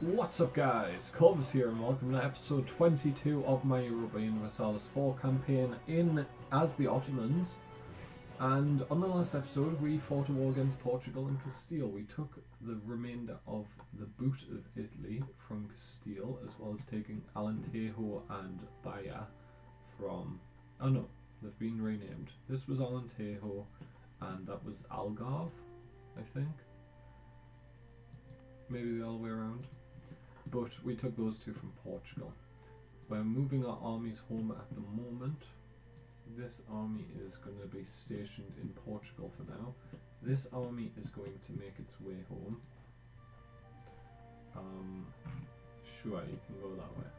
What's up guys, Cubs here and welcome to episode 22 of my Europa Universalis 4 campaign in as the Ottomans. And on the last episode we fought a war against Portugal and Castile. We took the remainder of the boot of Italy from Castile, as well as taking Alentejo and Baia from... oh no, they've been renamed. This was Alentejo and that was Algarve, I think. Maybe the other way around. But we took those two from Portugal. We're moving our armies home at the moment. This army is going to be stationed in Portugal for now. This army is going to make its way home. Sure, you can go that way.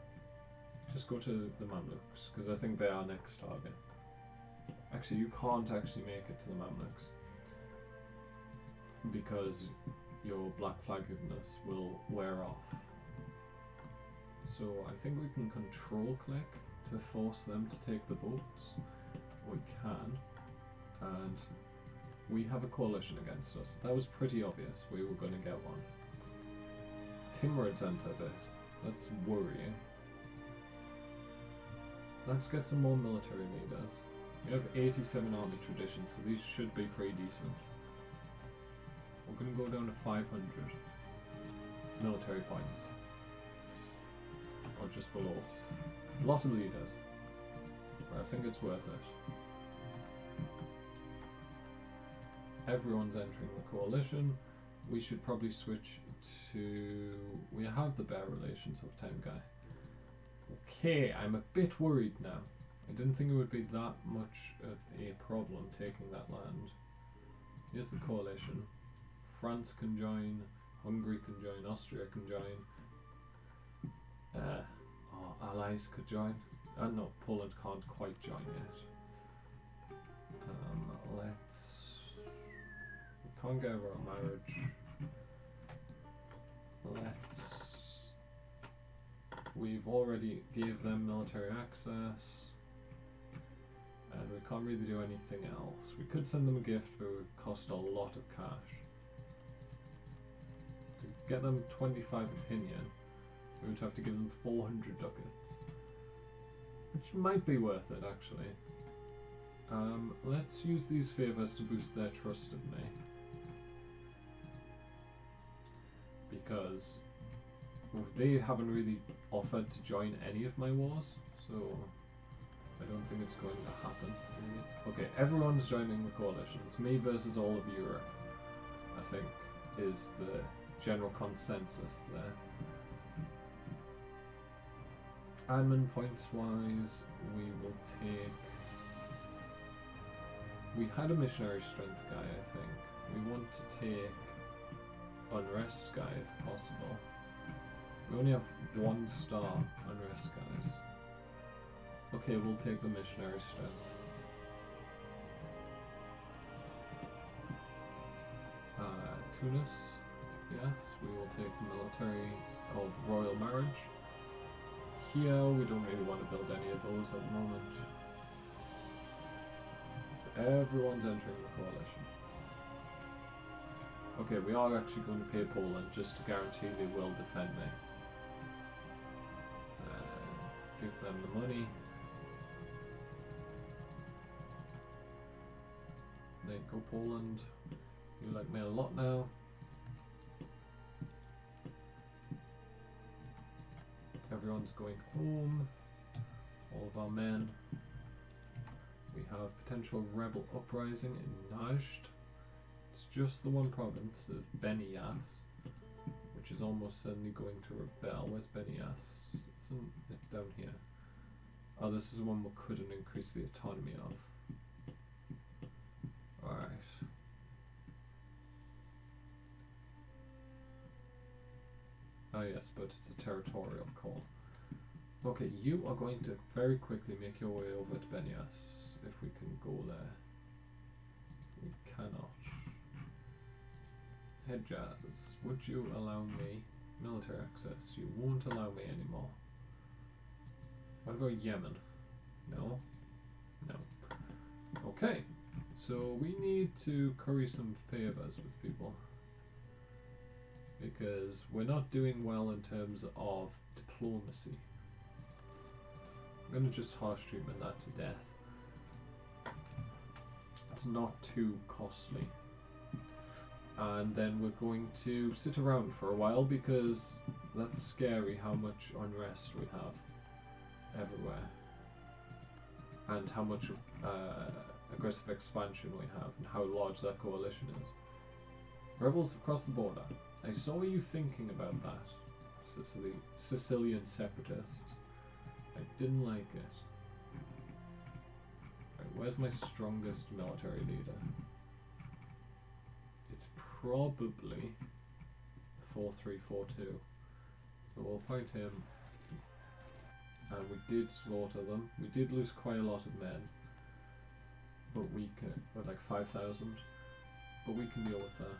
Just go to the Mamluks, because I think they are next target. Actually, you can't actually make it to the Mamluks, because your black flaggedness will wear off. So I think we can control click to force them to take the boats. We can. And we have a coalition against us. That was pretty obvious. We were going to get one. Timurids entered it. That's worrying. Let's get some more military leaders. We have 87 army traditions, so these should be pretty decent. We're going to go down to 500 military points. Or just below. A lot of leaders. But I think it's worth it. Everyone's entering the coalition. We should probably switch to... we have the bear relations of 10 guy. Okay, I'm a bit worried now. I didn't think it would be that much of a problem taking that land. Here's the coalition. France can join, Hungary can join, Austria can join. Our allies could join. No, Poland can't quite join yet. We can't get over our marriage. We've already gave them military access. And we can't really do anything else. We could send them a gift, but it would cost a lot of cash. To get them 25 opinion, we would have to give them 400 ducats. Which might be worth it, actually. Let's use these favours to boost their trust in me. Because they haven't really offered to join any of my wars, so I don't think it's going to happen. Okay, everyone's joining the coalition. It's me versus all of Europe, I think, is the general consensus there. Admin points wise, we will take... we had a missionary strength guy, I think. We want to take unrest guy if possible. We only have 1 star unrest guys. Okay, we'll take the missionary strength. Tunis, yes, we will take the military, or the royal marriage. Here, we don't really want to build any of those at the moment. So everyone's entering the coalition. Okay, we are actually going to pay Poland just to guarantee they will defend me. Give them the money. There you go, Poland. You like me a lot now. Everyone's going home. All of our men. We have potential rebel uprising in Najd. It's just the one province of Benias, which is almost certainly going to rebel. Where's Benias? Isn't it down here? Oh, this is the one we couldn't increase the autonomy of. Alright. Oh yes, but it's a territorial call. Okay, you are going to very quickly make your way over to Benias, if we can go there. We cannot. Hejaz, would you allow me military access? You won't allow me anymore. What about Yemen? No? No. Okay, so we need to curry some favours with people. because we're not doing well in terms of diplomacy. I'm going to just harsh treatment that to death. It's not too costly. And then we're going to sit around for a while because that's scary how much unrest we have everywhere. And how much aggressive expansion we have and how large that coalition is. Rebels across the border. I saw you thinking about that, Sicilian separatists. I didn't like it. Right, where's my strongest military leader? It's probably 4342. So we'll fight him. And we did slaughter them. We did lose quite a lot of men. But we can, with like 5,000. But we can deal with that.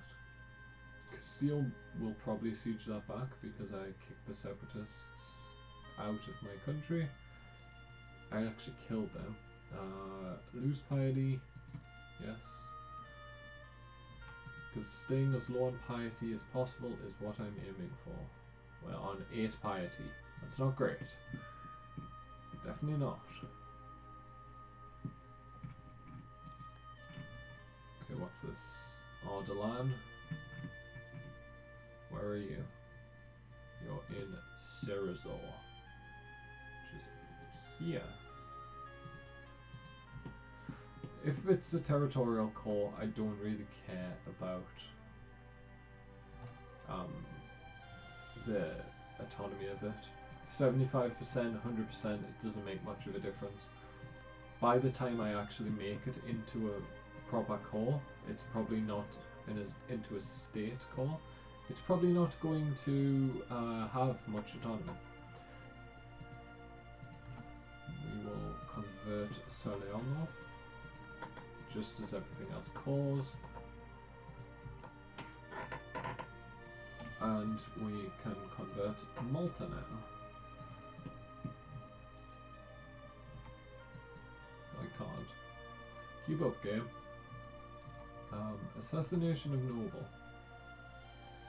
Castile will probably siege that back because I kicked the separatists out of my country. I actually killed them. Lose piety, yes. Because staying as low on piety as possible is what I'm aiming for. Well, on 8 piety. That's not great. Definitely not. Okay, what's this? Ardalan. Where are you? You're in Cerizor, which is here. If it's a territorial core, I don't really care about the autonomy of it. 75%, 100%, it doesn't make much of a difference. By the time I actually make it into a proper core, it's probably not into a state core. It's probably not going to have much autonomy. We will convert Soleano, just as everything else cores. And we can convert Malta now. I can't. Keep up, game. Assassination of Noble.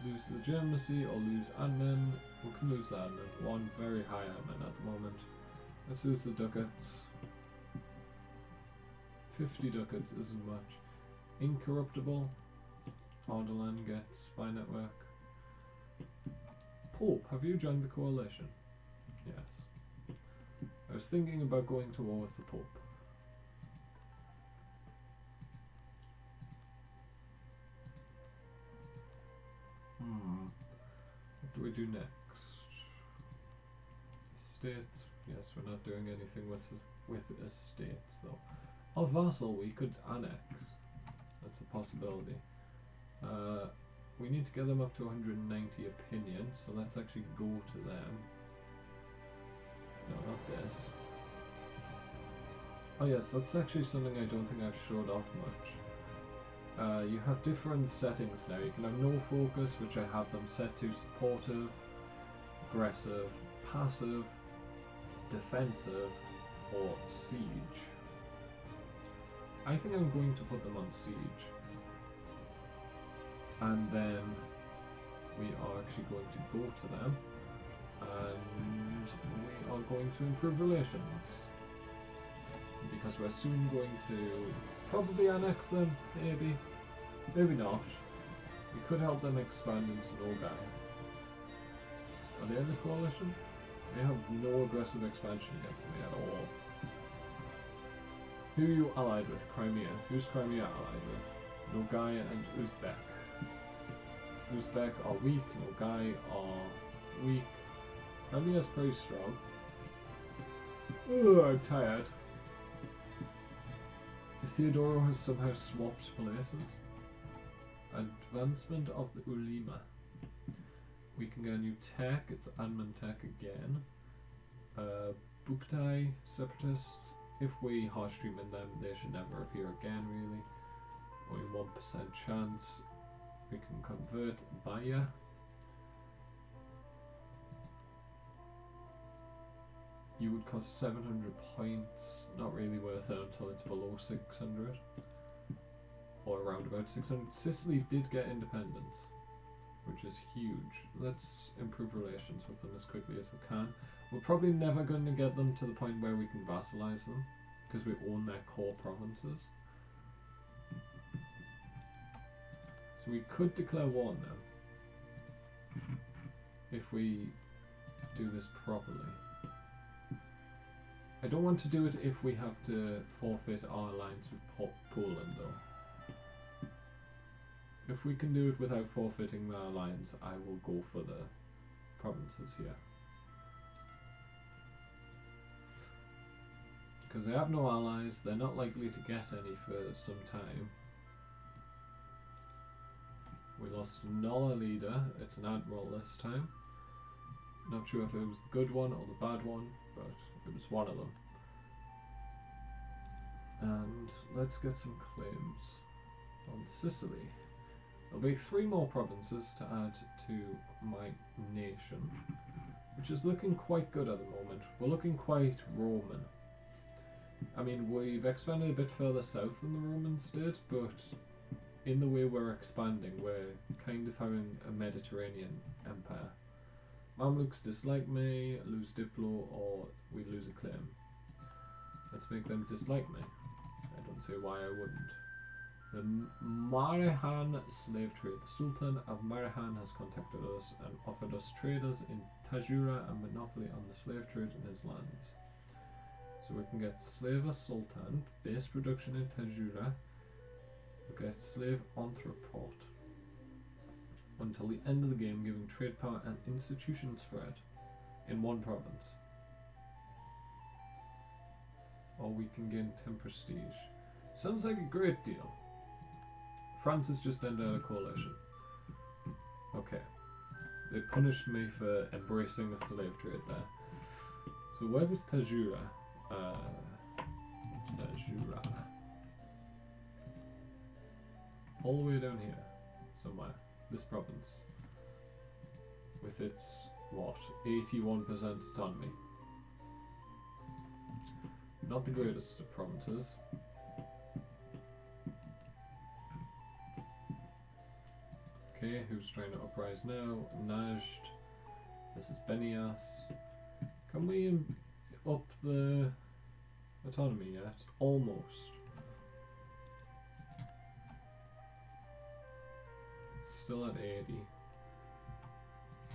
Lose legitimacy or lose admin. We can lose the admin. One very high admin at the moment. Let's lose the ducats. 50 ducats isn't much. Incorruptible. Ardalan gets spy network. Pope, have you joined the coalition? Yes. I was thinking about going to war with the Pope. What do we do next? Estates. Yes, we're not doing anything with estates though. Our vassal we could annex. That's a possibility. We need to get them up to 190 opinion, so let's actually go to them. No, not this. Oh yes, that's actually something I don't think I've showed off much. You have different settings now. You can have no focus, which I have them set to supportive, aggressive, passive, defensive, or siege. I think I'm going to put them on siege. And then we are actually going to go to them and we are going to improve relations. Because we're soon going to probably annex them, maybe. Maybe not. We could help them expand into Nogai. Are they in the coalition? They have no aggressive expansion against me at all. Who are you allied with? Crimea. Who's Crimea allied with? Nogai and Uzbek. Uzbek are weak, Nogai are weak. Crimea's pretty strong. Oh, I'm tired. Theodoro has somehow swapped places. Advancement of the Ulima. We can get a new tech, it's admin tech again. Buktai separatists. If we harsh treatment them, they should never appear again, really. Only 1% chance. We can convert Baya. You would cost 700 points. Not really worth it until it's below 600. Or around about 600. Sicily did get independence. which is huge. Let's improve relations with them as quickly as we can. We're probably never going to get them to the point where we can vassalize them, because we own their core provinces. So we could declare war on them, if we do this properly. I don't want to do it if we have to forfeit our alliance with Poland though. If we can do it without forfeiting the alliance, I will go for the provinces here. Because they have no allies, they're not likely to get any for some time. We lost another leader, it's an admiral this time. Not sure if it was the good one or the bad one, but it was one of them. And let's get some claims on Sicily. There'll be 3 more provinces to add to my nation, which is looking quite good at the moment. We're looking quite Roman. I mean, we've expanded a bit further south than the Romans did, but in the way we're expanding, we're kind of having a Mediterranean empire. Mamluks dislike me, lose Diplo, or we lose a claim. Let's make them dislike me. I don't see why I wouldn't. The Marihan slave trade. The Sultan of Marihan has contacted us and offered us traders in Tajura and monopoly on the slave trade in his lands. So we can get Slaver Sultan, base production in Tajura. We get slave entrepot until the end of the game, giving trade power and institution spread in one province. Or we can gain 10 prestige. Sounds like a great deal. France has just ended a coalition. Okay. They punished me for embracing the slave trade there. So where was Tajura? Tajura. All the way down here, somewhere. This province. With its, what, 81% autonomy. Not the greatest of provinces. Okay, who's trying to uprise now? Najd. This is Benias. Can we up the autonomy yet? Almost. It's still at 80.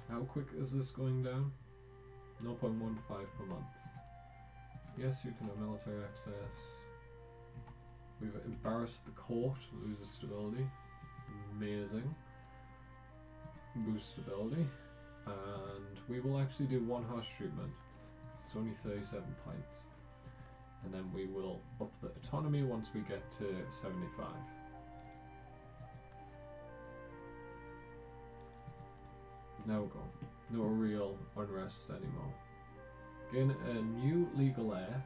How quick is this going down? 0.15 per month. Yes, you can have military access. We've embarrassed the court, loses stability. Amazing. Boost stability. And we will actually do 1 harsh treatment. It's only 37 points. And then we will up the autonomy once we get to 75. Now we're gone. No real unrest anymore. Gain a new legal heir.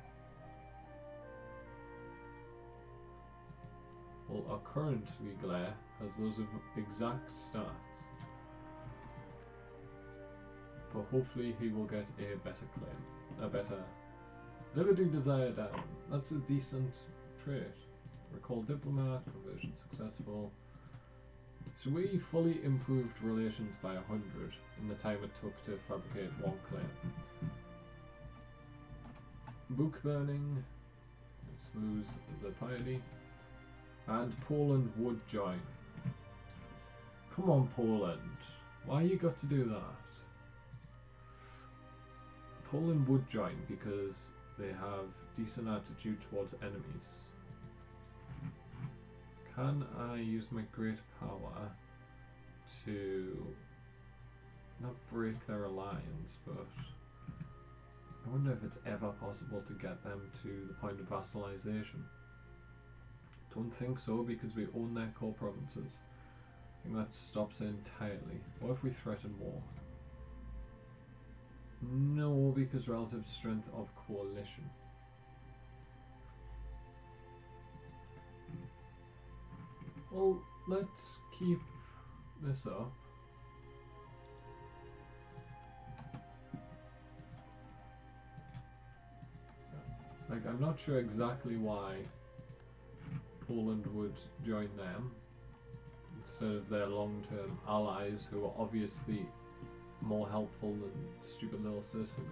Well, our current legal heir has those exact stats. But hopefully he will get a better claim. A better... Never do desire down. That's a decent trait. Recall diplomat, conversion successful. So we fully improved relations by 100 in the time it took to fabricate 1 claim. Book burning. Let's lose the piety. And Poland would join. Come on, Poland. Why you got to do that? Poland would join because they have decent attitude towards enemies. Can I use my great power to not break their alliance, but I wonder if it's ever possible to get them to the point of vassalization. Don't think so, because we own their core provinces. I think that stops it entirely. What if we threaten war? No, because relative strength of coalition. Well, let's keep this up. Like, I'm not sure exactly why Poland would join them. It instead of their long-term allies who are obviously more helpful than stupid little Sicily.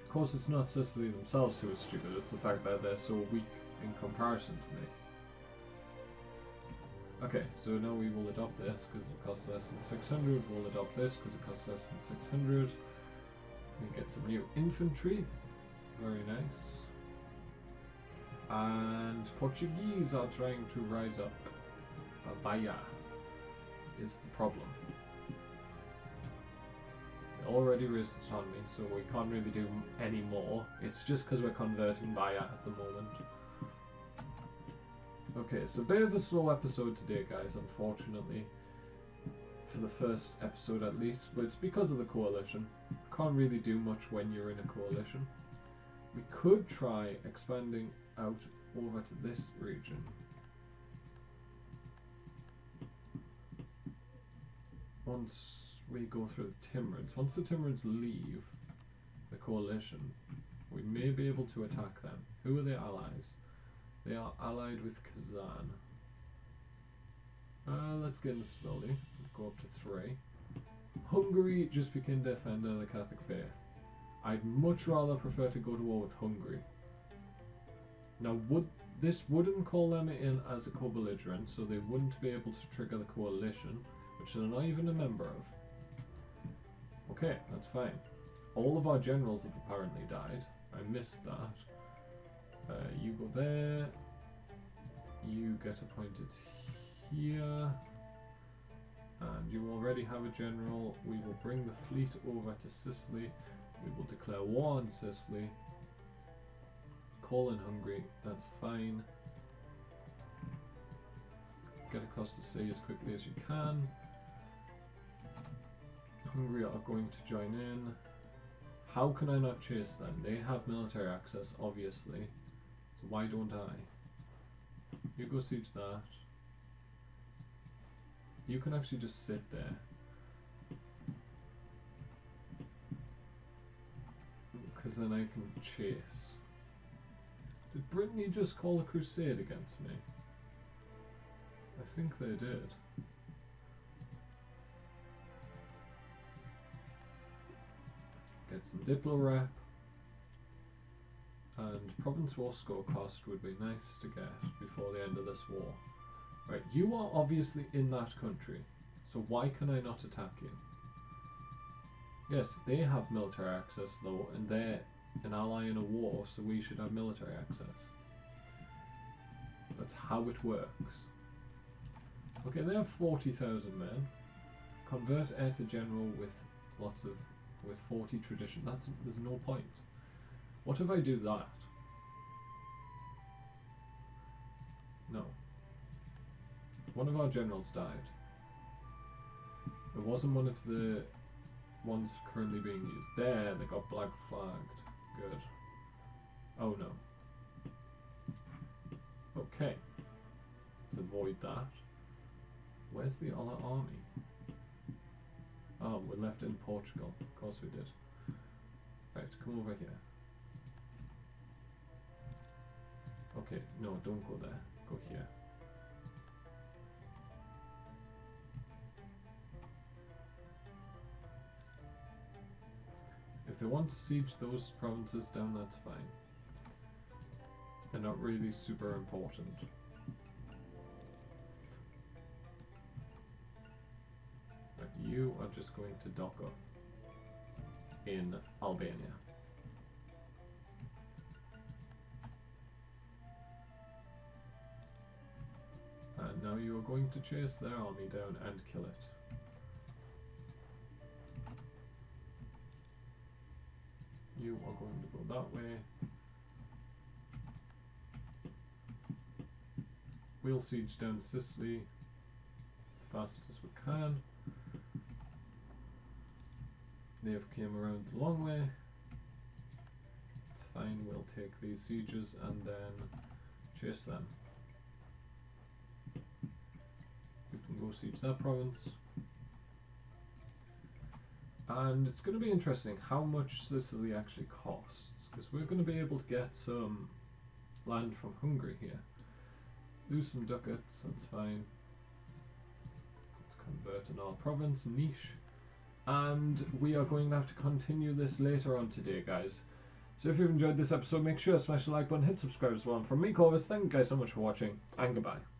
Of course, it's not Sicily themselves who are stupid, it's the fact that they're so weak in comparison to me. Okay, so now we will adopt this because it costs less than 600. We'll adopt this because it costs less than 600. We get some new infantry. Very nice. And Portuguese are trying to rise up. Bahia is the problem. They already raised autonomy, so we can't really do any more. It's just because we're converting Bahia at the moment. Okay, so a bit of a slow episode today, guys, unfortunately. For the first episode at least, but it's because of the coalition. Can't really do much when you're in a coalition. We could try expanding out over to this region. Once we go through the Timurids. Once the Timurids leave the coalition, we may be able to attack them. Who are their allies? They are allied with Kazan. Let's get into stability. Let's go up to 3. Hungary just became defender of the Catholic faith. I'd much rather prefer to go to war with Hungary. Now, this wouldn't call them in as a co-belligerent, so they wouldn't be able to trigger the coalition, which they're not even a member of. Okay, that's fine. All of our generals have apparently died. I missed that. You go there. You get appointed here. And you already have a general. We will bring the fleet over to Sicily. We will declare war on Sicily. Call in Hungary. That's fine. Get across the sea as quickly as you can. Hungary are going to join in. How can I not chase them? They have military access, obviously. So why don't I? You go siege that. You can actually just sit there. Because then I can chase. Did Brittany just call a crusade against me? I think they did. Get some Diplo rep. And province war score cost would be nice to get before the end of this war. Right, you are obviously in that country, so why can I not attack you? Yes, they have military access though, and they're an ally in a war, so we should have military access. That's how it works. Okay, they have 40,000 men. Convert heir to general with with 40 tradition. There's no point. What if I do that? No. One of our generals died. It wasn't one of the ones currently being used. There, they got black flagged. Good. Oh no. Okay. Let's avoid that. Where's the other army? Oh, we're left in Portugal. Of course we did. Right, come over here. Okay, no, don't go there. Go here. If they want to siege those provinces down, that's fine. They're not really super important. But you are just going to dock up in Albania. And now you are going to chase their army down and kill it. You are going to go that way. We'll siege down Sicily as fast as we can. They have came around the long way. It's fine, we'll take these sieges and then chase them. We can go siege that province. And it's going to be interesting how much Sicily actually costs, because we're going to be able to get some land from Hungary here. Lose some ducats, that's fine. Let's convert an all province, niche. And we are going to have to continue this later on today, guys. So if you've enjoyed this episode, make sure to smash the like button, hit subscribe as well. And from me, Corvus, thank you guys so much for watching, and goodbye.